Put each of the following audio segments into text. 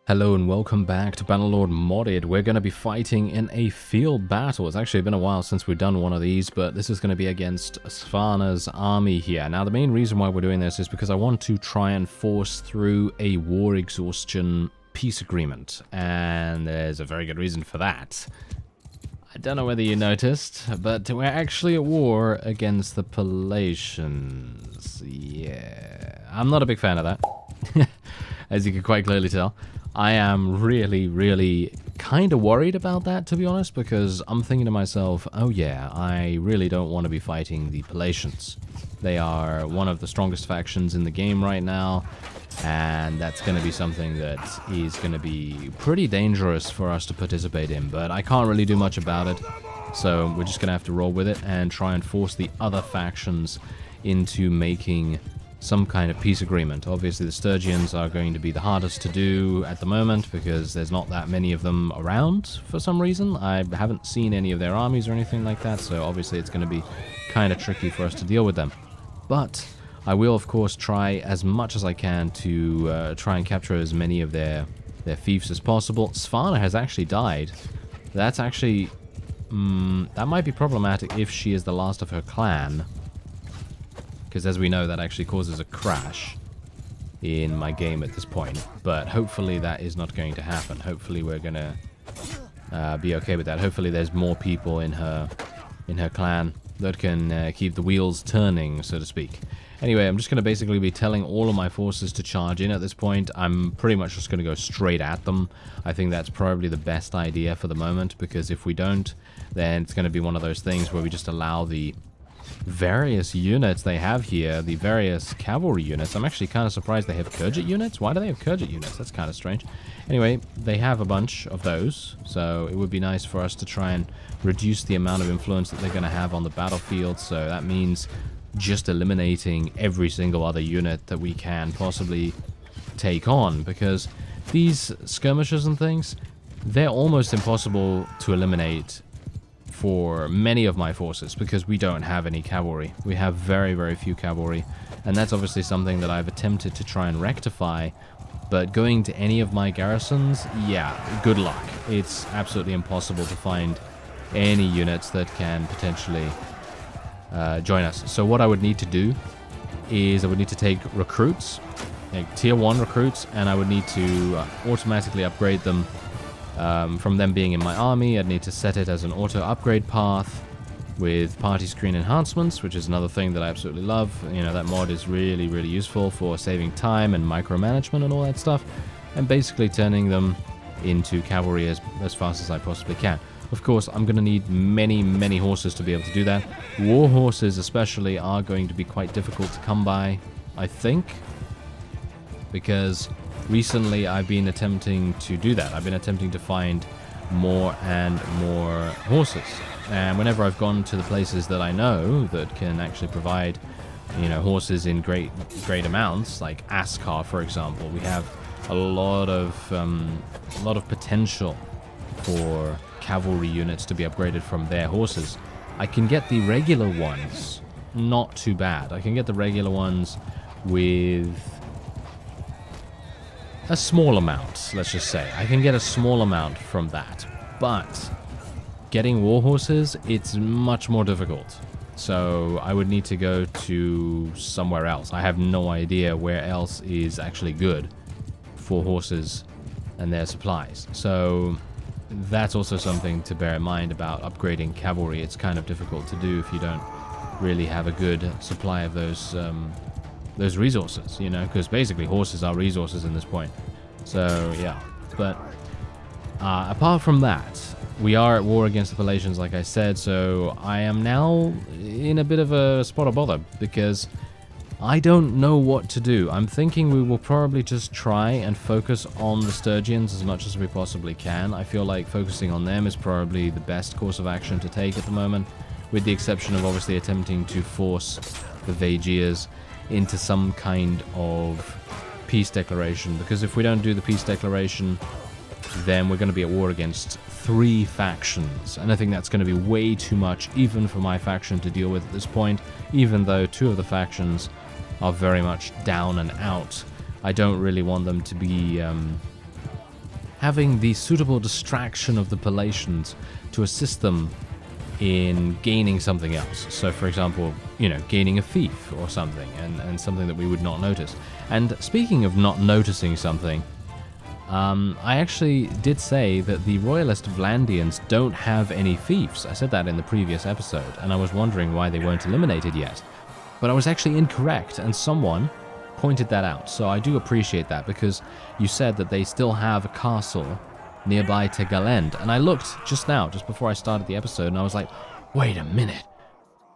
Hello and welcome back to Bannerlord Modded. We're going to be fighting in a field battle. It's actually been a while since we've done one of these, but this is going to be against Svana's army here. Now, the main reason why we're doing this is because I want to try and force through a war exhaustion peace agreement, and there's a very good reason for that. I don't know whether you noticed, but we're actually at war against the Palatians. Yeah, I'm not a big fan of that, as you can quite clearly tell. I am really kind of worried about that, to be honest, because I'm thinking to myself, oh yeah, I really don't want to be fighting the Palatians. They are one of the strongest factions in the game right now, and that's going to be something that is going to be pretty dangerous for us to participate in, but I can't really do much about it, so we're just going to have to roll with it and try and force the other factions into making some kind of peace agreement. Obviously the Sturgians are going to be the hardest to do at the moment because there's not that many of them around for some reason. I haven't seen any of their armies or anything like that, so obviously it's going to be kind of tricky for us to deal with them. But I will of course try as much as I can to try and capture as many of their fiefs as possible. Svana has actually died. That's actually that might be problematic if she is the last of her clan, because as we know, that actually causes a crash in my game at this point. But hopefully that is not going to happen. Hopefully we're going to be okay with that. Hopefully there's more people in her clan that can keep the wheels turning, so to speak. Anyway, I'm just going to basically be telling all of my forces to charge in at this point. I'm pretty much just going to go straight at them. I think that's probably the best idea for the moment, because if we don't, then it's going to be one of those things where we just allow the various units they have here, the various cavalry units. I'm actually kind of surprised they have Kurget units. Why do they have Kurget units? That's kind of strange. Anyway, they have a bunch of those, so it would be nice for us to try and reduce the amount of influence that they're going to have on the battlefield. So that means just eliminating every single other unit that we can possibly take on, because these skirmishers and things, they're almost impossible to eliminate for many of my forces, because we don't have any cavalry. We have very few cavalry, and that's obviously something that I've attempted to try and rectify, but going to any of my garrisons, yeah, good luck. It's absolutely impossible to find any units that can potentially join us. So what I would need to do is I would need to take recruits, like tier 1 recruits, and I would need to automatically upgrade them. From them being in my army, I'd need to set it as an auto upgrade path with party screen enhancements, which is another thing that I absolutely love. You know, that mod is really useful for saving time and micromanagement and all that stuff, and basically turning them into cavalry as fast as I possibly can. Of course, I'm going to need many horses to be able to do that. War horses especially are going to be quite difficult to come by, I think, because recently I've been attempting to do that. I've been attempting to find more and more horses, and whenever I've gone to the places that I know that can actually provide, you know, horses in great amounts, like Askar, for example, we have a lot of potential for cavalry units to be upgraded from their horses. I can get the regular ones not too bad. I can get the regular ones with a small amount, let's just say. I can get a small amount from that, but getting war horses, it's much more difficult. So I would need to go to somewhere else. I have no idea where else is actually good for horses and their supplies. So that's also something to bear in mind about upgrading cavalry. It's kind of difficult to do if you don't really have a good supply of those resources, you know, because basically horses are resources in this point. So yeah, but apart from that, we are at war against the Palatians, like I said, so I am now in a bit of a spot of bother, because I don't know what to do. I'm thinking we will probably just try and focus on the Sturgians as much as we possibly can. I feel like focusing on them is probably the best course of action to take at the moment, with the exception of obviously attempting to force the Vaegirs into some kind of peace declaration, because if we don't do the peace declaration, then we're going to be at war against 3 factions, and I think that's going to be way too much even for my faction to deal with at this point. Even though 2 of the factions are very much down and out, I don't really want them to be having the suitable distraction of the Palatians to assist them in gaining something else. So, for example, you know, gaining a fief or something, and something that we would not notice. And speaking of not noticing something, I actually did say that the Royalist Vlandians don't have any fiefs. I said that in the previous episode, and I was wondering why they weren't eliminated yet. But I was actually incorrect, and someone pointed that out. So I do appreciate that, because you said that they still have a castle nearby to Galend. And I looked just now, just before I started the episode, and I was like, wait a minute.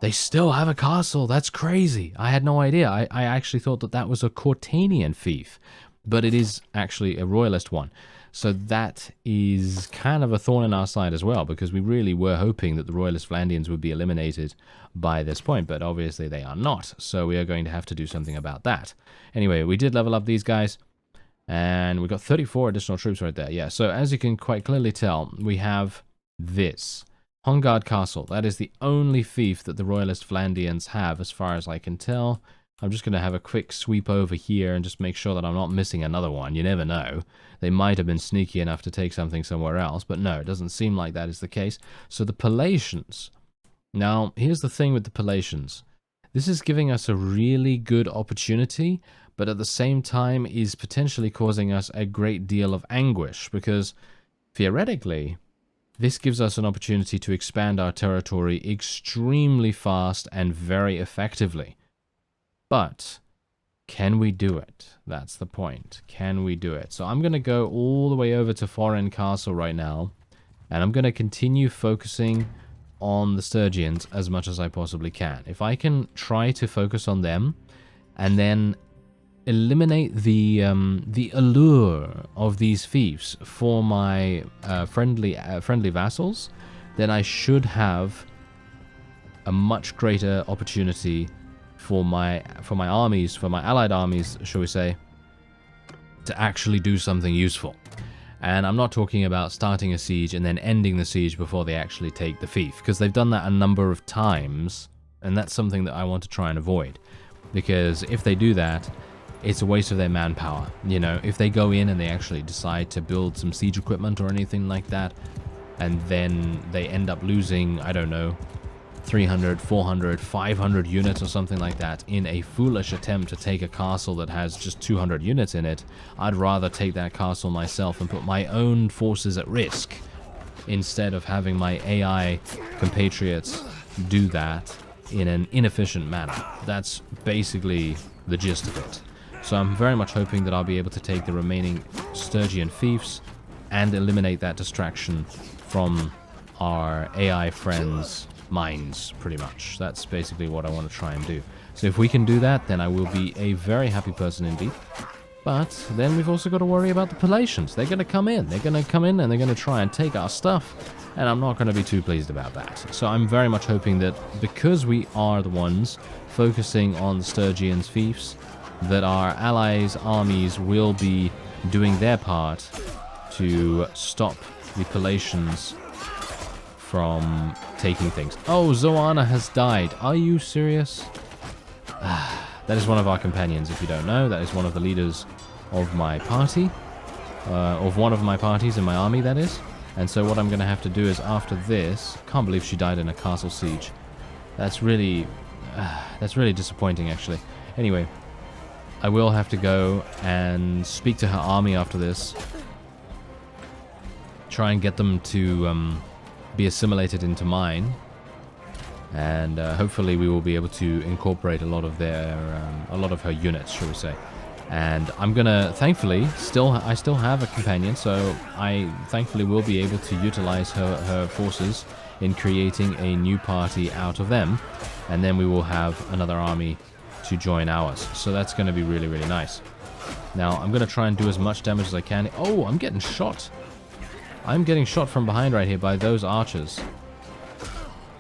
They still have a castle? That's crazy. I had no idea. I actually thought that that was a Cortanian fief, but it is actually a Royalist one. So that is kind of a thorn in our side as well, because we really were hoping that the Royalist Vlandians would be eliminated by this point, but obviously they are not, so we are going to have to do something about that. Anyway, we did level up these guys, and we got 34 additional troops right there. Yeah, so as you can quite clearly tell, we have this. Hongard Castle. That is the only fief that the Royalist Vlandians have, as far as I can tell. I'm just going to have a quick sweep over here and just make sure that I'm not missing another one. You never know. They might have been sneaky enough to take something somewhere else, but no, it doesn't seem like that is the case. So the Palatians. Now, here's the thing with the Palatians. This is giving us a really good opportunity, but at the same time is potentially causing us a great deal of anguish, because theoretically, this gives us an opportunity to expand our territory extremely fast and very effectively. But can we do it? That's the point. Can we do it? So I'm going to go all the way over to Forin Castle right now, and I'm going to continue focusing on the Sturgians as much as I possibly can. If I can try to focus on them and then eliminate the allure of these fiefs for my friendly vassals, then I should have a much greater opportunity for my armies, for my allied armies, shall we say, to actually do something useful. And I'm not talking about starting a siege and then ending the siege before they actually take the fief, because they've done that a number of times, and that's something that I want to try and avoid. Because if they do that, it's a waste of their manpower. You know, if they go in and they actually decide to build some siege equipment or anything like that, and then they end up losing, I don't know, 300, 400, 500 units or something like that in a foolish attempt to take a castle that has just 200 units in it, I'd rather take that castle myself and put my own forces at risk instead of having my AI compatriots do that in an inefficient manner. That's basically the gist of it. So I'm very much hoping that I'll be able to take the remaining Sturgian fiefs and eliminate that distraction from our AI friends' minds, pretty much. That's basically what I want to try and do. So if we can do that, then I will be a very happy person indeed. But then we've also got to worry about the Palatians. They're going to come in. They're going to come in and they're going to try and take our stuff. And I'm not going to be too pleased about that. So I'm very much hoping that because we are the ones focusing on the Sturgians' fiefs, that our allies' armies will be doing their part to stop the Palatians from taking things. Oh, Svana has died. Are you serious? That is one of our companions, if you don't know. That is one of the leaders of my party. Of one of my parties in my army, that is. And so what I'm going to have to do is, after this... Can't believe she died in a castle siege. That's really disappointing, actually. Anyway, I will have to go and speak to her army after this. Try and get them to be assimilated into mine. And hopefully we will be able to incorporate a lot of her units, shall we say. And I'm gonna, thankfully, I still have a companion, so I thankfully will be able to utilize her forces in creating a new party out of them, and then we will have another army to join ours. So that's going to be really, really nice. Now I'm going to try and do as much damage as I can. Oh, I'm getting shot. I'm getting shot from behind right here by those archers.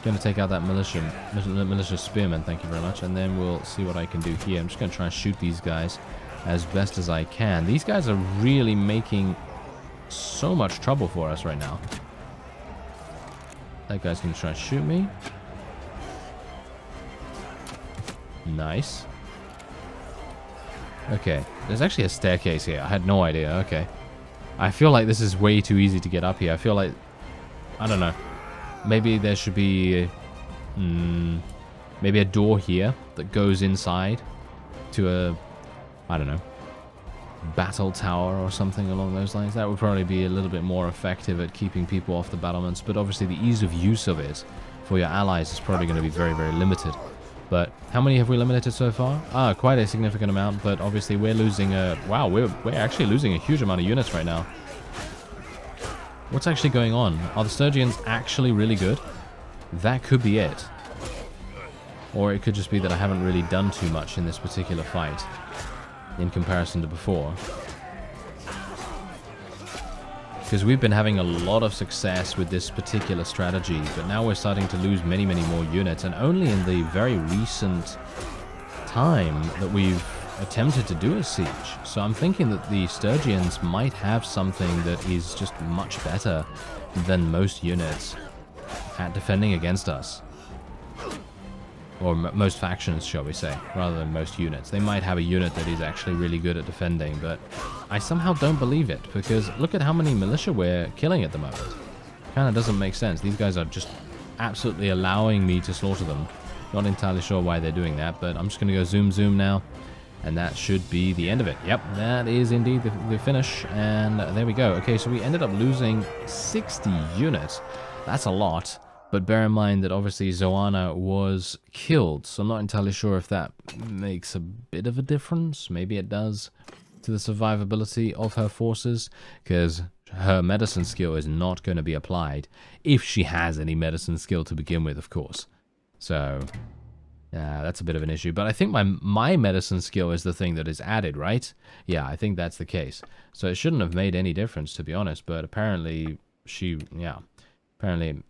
Going to take out that militia spearman, thank you very much, and then we'll see what I can do here. I'm just going to try and shoot these guys as best as I can. These guys are really making so much trouble for us right now. That guy's going to try and shoot me. Nice. Okay, there's actually a staircase here. I had no idea. Okay. I feel like this is way too easy to get up here. I feel like, I don't know, maybe there should be maybe a door here that goes inside to a, I don't know, battle tower or something along those lines. That would probably be a little bit more effective at keeping people off the battlements, but obviously the ease of use of it for your allies is probably going to be very, very limited. But how many have we eliminated so far? Ah, quite a significant amount, but obviously we're losing a... Wow, we're actually losing a huge amount of units right now. What's actually going on? Are the Sturgians actually really good? That could be it. Or it could just be that I haven't really done too much in this particular fight in comparison to before. Because we've been having a lot of success with this particular strategy, but now we're starting to lose many, many more units, and only in the very recent time that we've attempted to do a siege. So I'm thinking that the Sturgians might have something that is just much better than most units at defending against us. Or most factions, shall we say, rather than most units. They might have a unit that is actually really good at defending, but I somehow don't believe it, because look at how many militia we're killing at the moment. Kind of doesn't make sense. These guys are just absolutely allowing me to slaughter them. Not entirely sure why they're doing that, but I'm just going to go zoom now, and that should be the end of it. Yep, that is indeed the finish, and there we go. Okay, so we ended up losing 60 units. That's a lot. But bear in mind that obviously Svana was killed, so I'm not entirely sure if that makes a bit of a difference. Maybe it does to the survivability of her forces, because her medicine skill is not going to be applied, if she has any medicine skill to begin with, of course. So, that's a bit of an issue. But I think my medicine skill is the thing that is added, right? Yeah, I think that's the case. So it shouldn't have made any difference, to be honest, but apparently apparently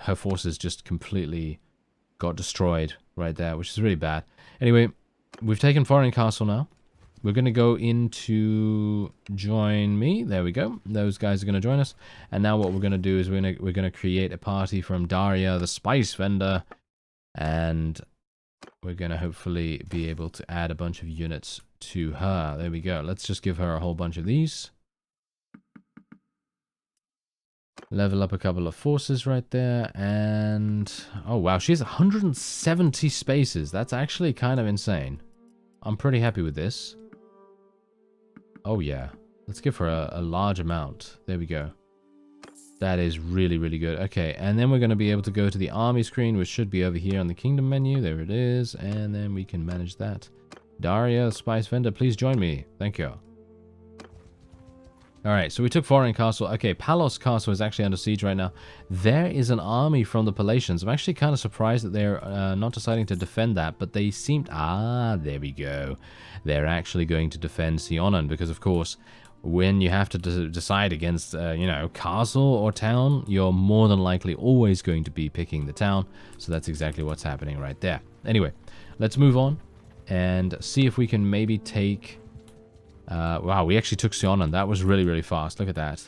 her forces just completely got destroyed right there, which is really bad. Anyway, we've taken Forin Castle now. We're going to go into join me. There we go. Those guys are going to join us. And now what we're going to do is we're going to create a party from Daria, the spice vendor. And we're going to hopefully be able to add a bunch of units to her. There we go. Let's just give her a whole bunch of these. Level up a couple of forces right there, and oh wow, she has 170 spaces. That's actually kind of insane. I'm pretty happy with this. Oh yeah, let's give her a large amount. There we go. That is really, really good. Okay, and then we're going to be able to go to the army screen, which should be over here on the kingdom menu. There it is, and then we can manage that. Daria, spice vendor, please join me. Thank you. Alright, so we took Forin Castle. Okay, Palos Castle is actually under siege right now. There is an army from the Palatians. I'm actually kind of surprised that they're not deciding to defend that, but they seemed... Ah, there we go. They're actually going to defend Sionan, because of course, when you have to decide against, you know, castle or town, you're more than likely always going to be picking the town. So that's exactly what's happening right there. Anyway, let's move on and see if we can maybe take... wow, we actually took Sionan. That was really, really fast. Look at that.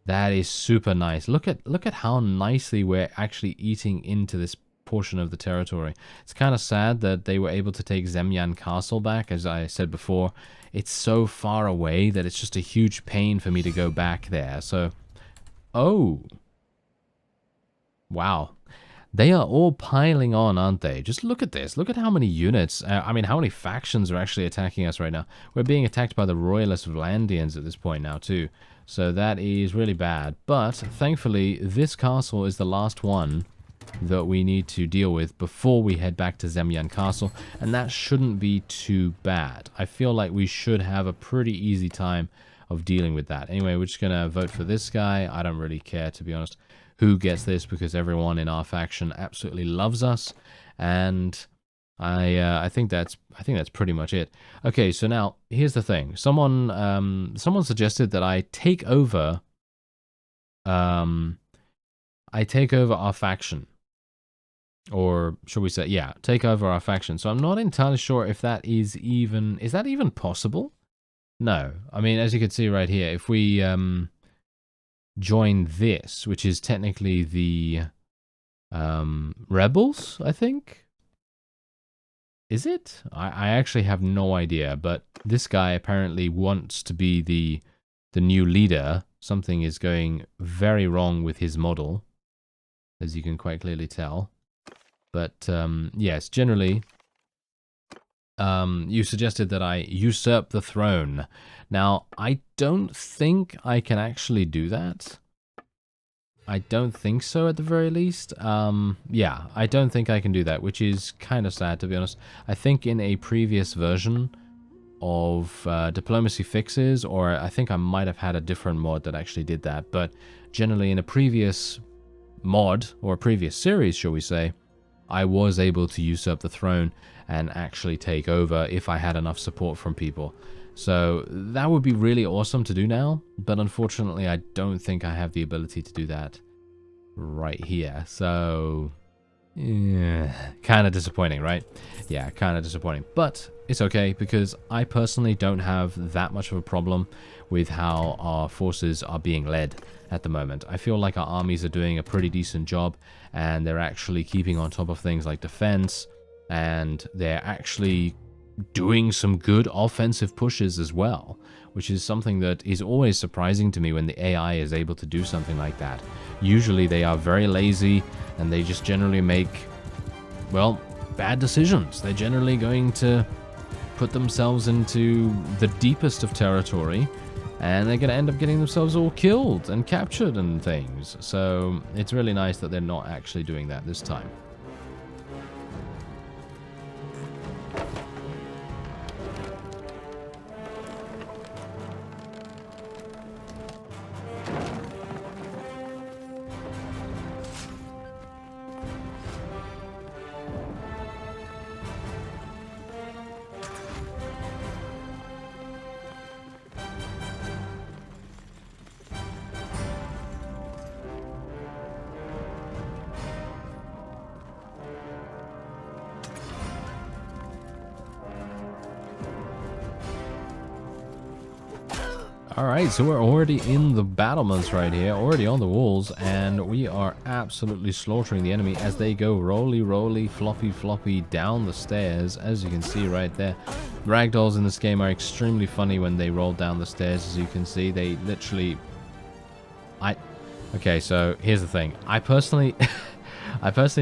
That is super nice. Look at how nicely we're actually eating into this portion of the territory. It's kind of sad that they were able to take Zemyan Castle back. As I said before, it's so far away that it's just a huge pain for me to go back there. So, oh. Wow. They are all piling on, aren't they? Just look at this. Look at how many units, I mean, how many factions are actually attacking us right now. We're being attacked by the Royalist Vlandians at this point now, too. So that is really bad. But, thankfully, this castle is the last one that we need to deal with before we head back to Zemyan Castle. And that shouldn't be too bad. I feel like we should have a pretty easy time of dealing with that. Anyway, we're just going to vote for this guy. I don't really care, to be honest, who gets this, because everyone in our faction absolutely loves us, and I think that's pretty much it. Okay, so now here's the thing. Someone suggested that I take over our faction, or should we say, yeah, take over our faction. So I'm not entirely sure if that is that even possible? No, I mean, as you can see right here, if we join this, which is technically the rebels, I think. Is it? I actually have no idea, but this guy apparently wants to be the the new leader, something is going very wrong with his model, as you can quite clearly tell. But yes, generally, you suggested that I usurp the throne. Now, I don't think I can actually do that. I don't think so, at the very least. Yeah, I don't think I can do that, which is kind of sad, to be honest. I think in a previous version of Diplomacy Fixes, or I think I might have had a different mod that actually did that, but generally in a previous mod, or a previous series, shall we say, I was able to usurp the throne and actually take over if I had enough support from people. So that would be really awesome to do now, but unfortunately I don't think I have the ability to do that right here. So, yeah, kind of disappointing, right? Yeah, kind of disappointing. But it's okay, because I personally don't have that much of a problem with how our forces are being led at the moment. I feel like our armies are doing a pretty decent job, and they're actually keeping on top of things like defense, and they're actually doing some good offensive pushes as well, which is something that is always surprising to me when the AI is able to do something like that. Usually they are very lazy, and they just generally make, well, bad decisions. They're generally going to put themselves into the deepest of territory, and they're going to end up getting themselves all killed and captured and things. So it's really nice that they're not actually doing that this time. Alright, so we're already in the battlements right here, already on the walls, and we are absolutely slaughtering the enemy as they go roly, floppy down the stairs, as you can see right there. Ragdolls in this game are extremely funny when they roll down the stairs, as you can see. They literally... Okay, so here's the thing. I personally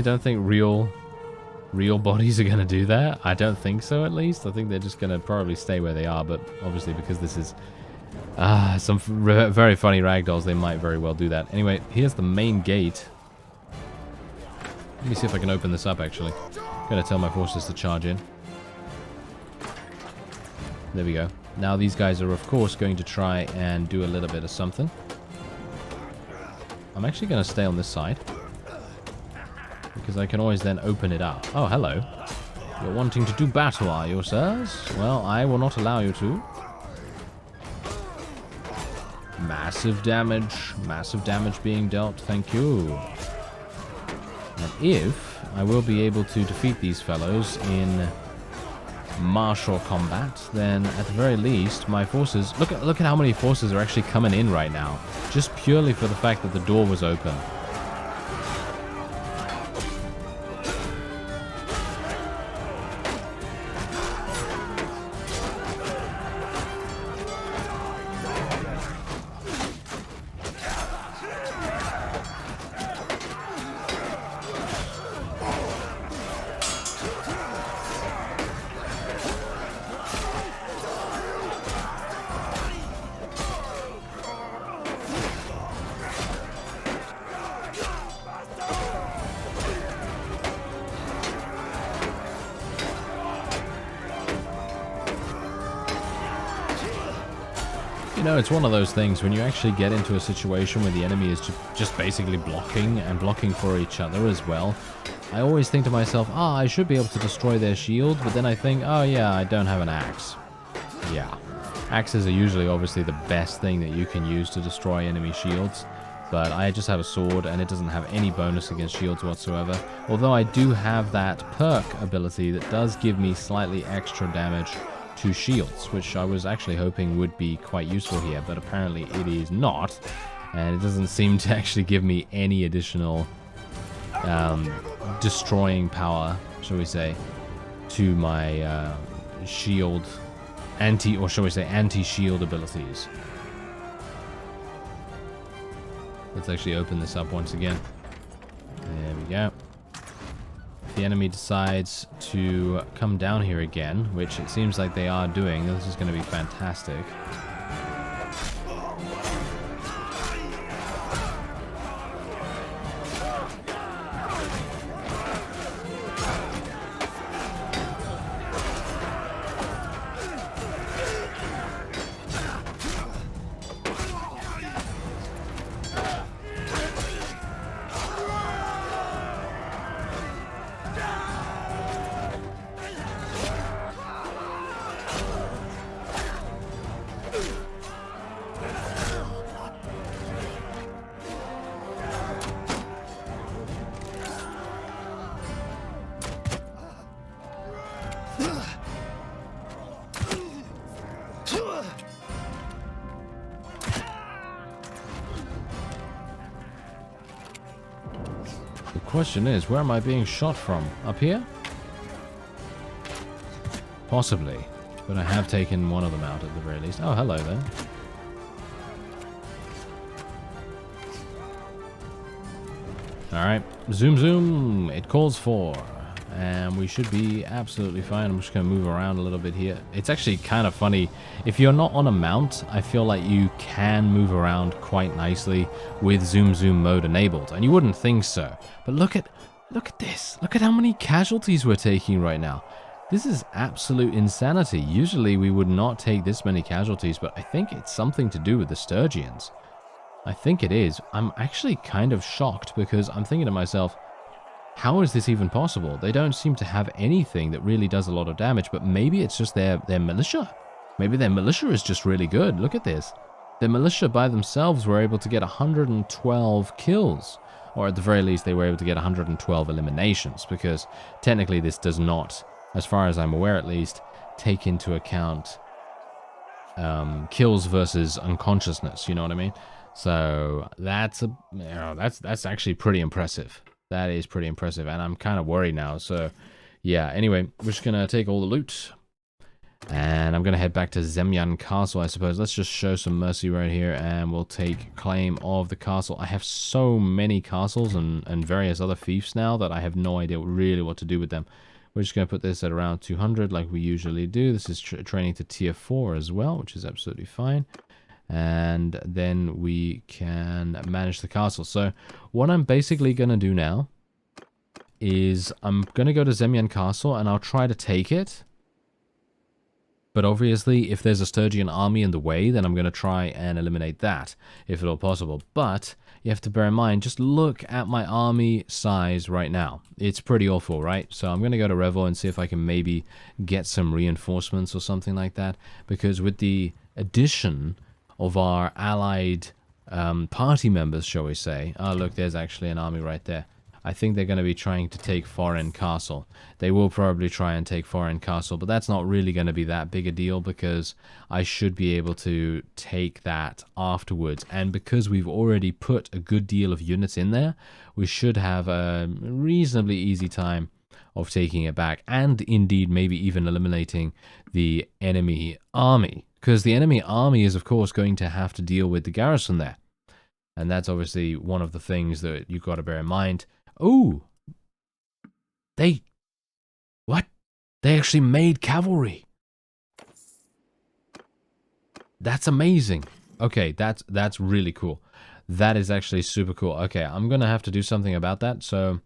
don't think real bodies are going to do that. I don't think so, at least. I think they're just going to probably stay where they are, but obviously because this is... some very funny ragdolls, they might very well do that. Anyway, here's the main gate. Let me see if I can open this up, actually. I'm going to tell my forces to charge in. There we go. Now these guys are, of course, going to try and do a little bit of something. I'm actually going to stay on this side, because I can always then open it up. Oh, hello. You're wanting to do battle, are you, sirs? Well, I will not allow you to. Massive damage being dealt, thank you. And if I will be able to defeat these fellows in martial combat, then at the very least my forces... Look at how many forces are actually coming in right now, just purely for the fact that the door was open. You know, it's one of those things when you actually get into a situation where the enemy is just basically blocking for each other as well. I always think to myself, I should be able to destroy their shield, but then I think, oh yeah, I don't have an axe. Yeah. Axes are usually obviously the best thing that you can use to destroy enemy shields, but I just have a sword and it doesn't have any bonus against shields whatsoever. Although I do have that perk ability that does give me slightly extra damage to shields, which I was actually hoping would be quite useful here, but apparently it is not, and it doesn't seem to actually give me any additional destroying power, shall we say, to my shield, anti-shield abilities. Let's actually open this up once again. There we go. If the enemy decides to come down here again, which it seems like they are doing, this is going to be fantastic. The question is, where am I being shot from? Up here? Possibly. But I have taken one of them out at the very least. Oh, hello there. Alright. Zoom zoom. It calls for. And we should be absolutely fine. I'm just going to move around a little bit here. It's actually kind of funny. If you're not on a mount, I feel like you can move around quite nicely with zoom zoom mode enabled. And you wouldn't think so. But look at this. Look at how many casualties we're taking right now. This is absolute insanity. Usually we would not take this many casualties, but I think it's something to do with the Sturgians. I think it is. I'm actually kind of shocked because I'm thinking to myself, how is this even possible? They don't seem to have anything that really does a lot of damage, but maybe it's just their militia. Maybe their militia is just really good. Look at this. Their militia by themselves were able to get 112 kills. Or at the very least, they were able to get 112 eliminations, because technically this does not, as far as I'm aware at least, take into account kills versus unconsciousness, you know what I mean? So that's that's actually pretty impressive. That is pretty impressive, and I'm kind of worried now. So, yeah, anyway, we're just going to take all the loot. And I'm going to head back to Zemyan Castle, I suppose. Let's just show some mercy right here, and we'll take claim of the castle. I have so many castles and various other fiefs now that I have no idea really what to do with them. We're just going to put this at around 200 like we usually do. This is training to tier 4 as well, which is absolutely fine. And then we can manage the castle. So what I'm basically going to do now is I'm going to go to Zemyan Castle and I'll try to take it. But obviously, if there's a Sturgian army in the way, then I'm going to try and eliminate that, if at all possible. But you have to bear in mind, just look at my army size right now. It's pretty awful, right? So I'm going to go to Revel and see if I can maybe get some reinforcements or something like that. Because with the addition of our allied party members, shall we say. Oh, look, there's actually an army right there. I think they're going to be trying to take Forin Castle. They will probably try and take Forin Castle, but that's not really going to be that big a deal because I should be able to take that afterwards. And because we've already put a good deal of units in there, we should have a reasonably easy time of taking it back, and indeed maybe even eliminating the enemy army. Because the enemy army is, of course, going to have to deal with the garrison there. And that's obviously one of the things that you've got to bear in mind. Oh! What? They actually made cavalry! That's amazing. Okay, that's really cool. That is actually super cool. Okay, I'm going to have to do something about that. So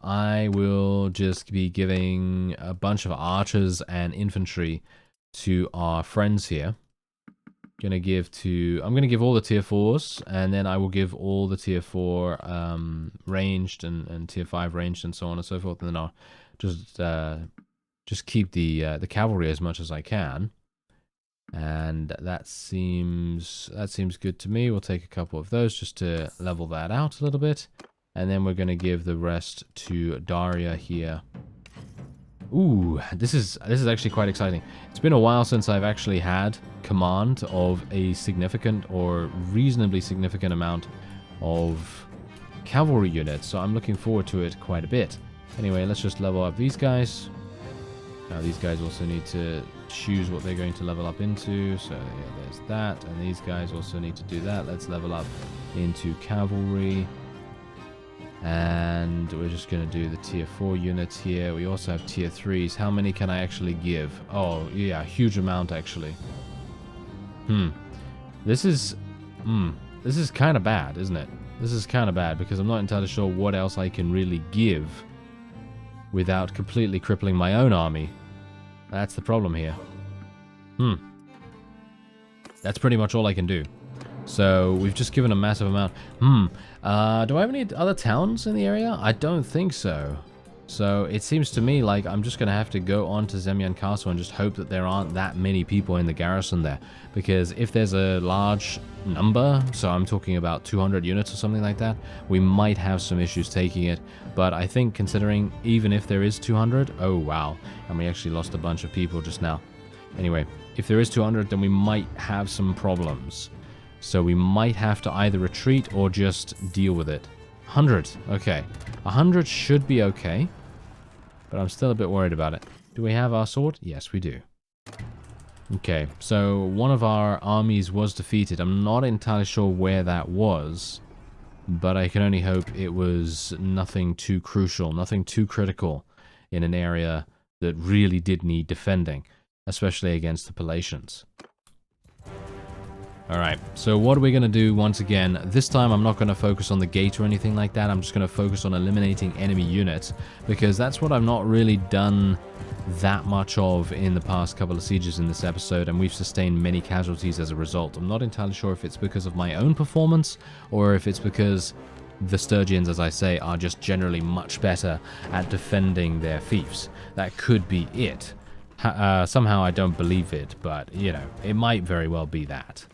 I will just be giving a bunch of archers and infantry to our friends here. I'm going to give all the tier 4s, and then I will give all the tier 4 ranged and tier 5 ranged and so on and so forth, and then I'll just keep the cavalry as much as I can. And that seems good to me. We'll take a couple of those just to level that out a little bit, and then we're going to give the rest to Daria here. Ooh, this is actually quite exciting. It's been a while since I've actually had command of a significant or reasonably significant amount of cavalry units, so I'm looking forward to it quite a bit. Anyway, let's just level up these guys. Now these guys also need to choose what they're going to level up into, so yeah, there's that, and these guys also need to do that. Let's level up into cavalry. And we're just going to do the tier 4 units here. We also have tier 3s. How many can I actually give? Oh, yeah, huge amount, actually. This is kind of bad, isn't it? This is kind of bad, because I'm not entirely sure what else I can really give without completely crippling my own army. That's the problem here. That's pretty much all I can do. So, we've just given a massive amount. Do I have any other towns in the area? I don't think so. So, it seems to me like I'm just going to have to go on to Zemyan Castle and just hope that there aren't that many people in the garrison there. Because if there's a large number, so I'm talking about 200 units or something like that, we might have some issues taking it. But I think considering even if there is 200, oh wow, and we actually lost a bunch of people just now. Anyway, if there is 200, then we might have some problems. So we might have to either retreat or just deal with it. 100, okay. 100 should be okay. But I'm still a bit worried about it. Do we have our sword? Yes, we do. Okay, so one of our armies was defeated. I'm not entirely sure where that was. But I can only hope it was nothing too crucial, nothing too critical in an area that really did need defending. Especially against the Palatians. Alright, so what are we going to do once again? This time I'm not going to focus on the gate or anything like that. I'm just going to focus on eliminating enemy units. Because that's what I've not really done that much of in the past couple of sieges in this episode. And we've sustained many casualties as a result. I'm not entirely sure if it's because of my own performance. Or if it's because the Sturgians, as I say, are just generally much better at defending their fiefs. That could be it. Somehow I don't believe it, but, you know, it might very well be that.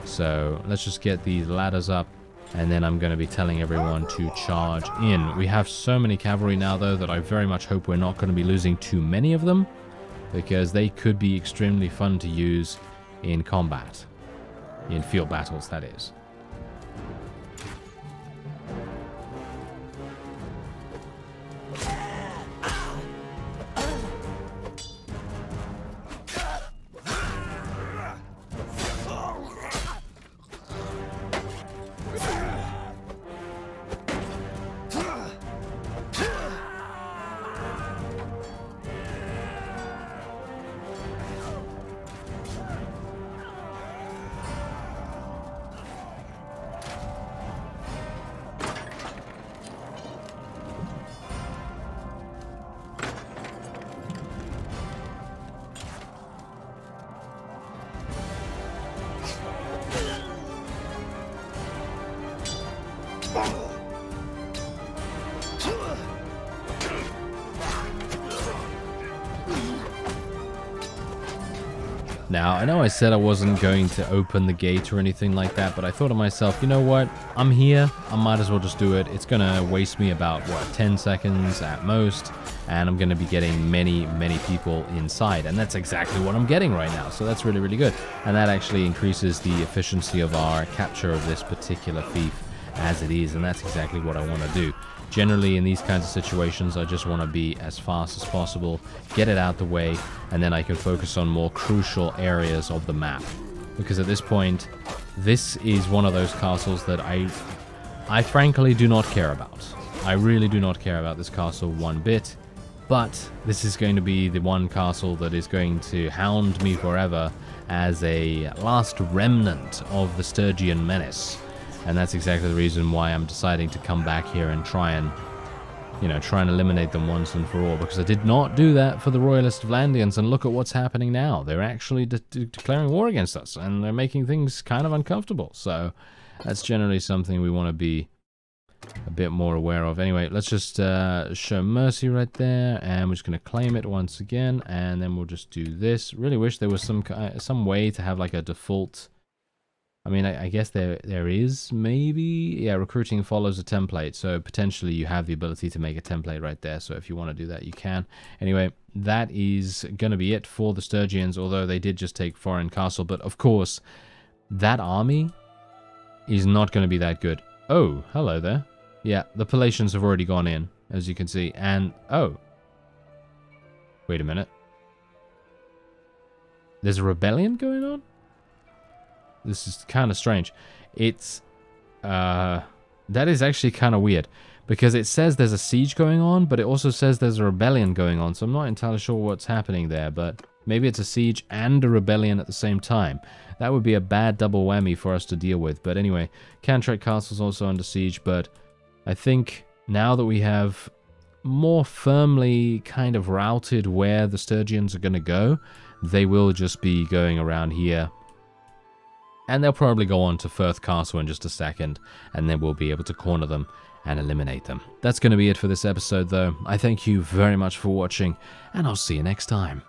So, let's just get these ladders up, and then I'm going to be telling everyone to charge in. We have so many cavalry now, though, that I very much hope we're not going to be losing too many of them, because they could be extremely fun to use in combat. In field battles, that is. Now, I know I said I wasn't going to open the gate or anything like that, but I thought to myself, you know what, I'm here, I might as well just do it. It's going to waste me about, 10 seconds at most, and I'm going to be getting many, many people inside, and that's exactly what I'm getting right now, so that's really, really good. And that actually increases the efficiency of our capture of this particular fief as it is, and that's exactly what I want to do. Generally, in these kinds of situations, I just want to be as fast as possible, get it out the way, and then I can focus on more crucial areas of the map. Because at this point, this is one of those castles that I frankly do not care about. I really do not care about this castle one bit, but this is going to be the one castle that is going to hound me forever as a last remnant of the Sturgian Menace. And that's exactly the reason why I'm deciding to come back here and try and eliminate them once and for all. Because I did not do that for the Royalist Vlandians, and look at what's happening now. They're actually declaring war against us, and they're making things kind of uncomfortable. So that's generally something we want to be a bit more aware of. Anyway, let's just show mercy right there, and we're just going to claim it once again, and then we'll just do this. Really wish there was some way to have like a default. I mean, I guess there is, maybe. Yeah, recruiting follows a template, so potentially you have the ability to make a template right there, so if you want to do that, you can. Anyway, that is going to be it for the Sturgians, although they did just take Forin Castle, but of course, that army is not going to be that good. Oh, hello there. Yeah, the Palatians have already gone in, as you can see, and, oh. Wait a minute. There's a rebellion going on? This is kind of strange. It's That is actually kind of weird, because it says there's a siege going on, but it also says there's a rebellion going on, so I'm not entirely sure what's happening there, but maybe it's a siege and a rebellion at the same time. That would be a bad double whammy for us to deal with. But anyway, Cantrek Castle's also under siege, but I think now that we have more firmly kind of routed where the Sturgians are going to go, they will just be going around here. And they'll probably go on to Furthest Castle in just a second, and then we'll be able to corner them and eliminate them. That's going to be it for this episode, though. I thank you very much for watching, and I'll see you next time.